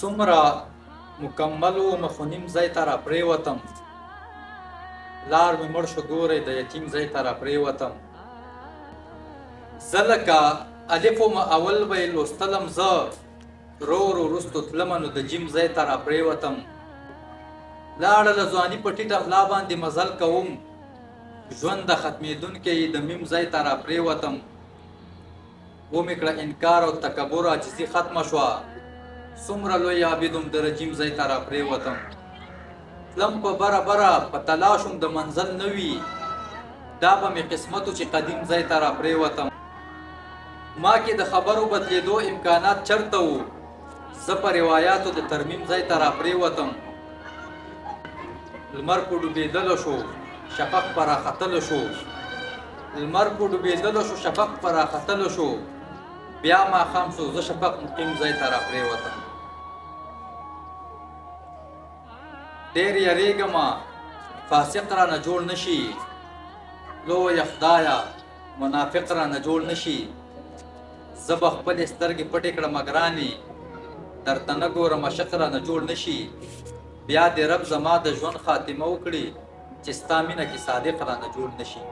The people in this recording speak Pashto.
څومره مکمل وم خو نیم ځای ته را پرېوتم، لار مې مړ شو ګورئ د یتیم ځای ته را پرېوتم. زه لکه الف وم اول به یې لوستلم، زه رو رو وروستو تلمه نو د جیم ځای ته را پرېوتم. لاړه له ځواني په ټیټه غلا باندې مزل کوم، ژوند د ختمېدونکی د میم ځای ته را پرېوتم. ومې کړه انکار او تکبر عاجزي ختمه شوه، څومره لوی عابد وم د رجیم ځای ته را پرېوتم. تلم په بره بره په تلاشم د منزل نه وي، دا به مې قسمت چې قدیم ځای ته را پرېوتم. ما کې د خبرو بدلېدو امکانات چرته وو، زه په روایاتو د ترمیم ځای ته را پرېوتم. لمر په ډوبېدلو شو شفق په راختلو شو، لمر په ډوبېدلو شو شفق په راختلو شو، بیا ماښام شو زه شفق مقیم ځای ته را پرېوتم. ډېر یریږمه فاسق رانه جوړ نشي، لویه خدایه منافق رانه جوړ نشي. زه به خپلې سترګې پټې کړم ګرانې، درته نه ګورم عاشق رانه جوړ نشي. بیا دې رب زما د ژوند خاتمه وکړي چې ستا مینه کې صادق رانه جوړ نشي.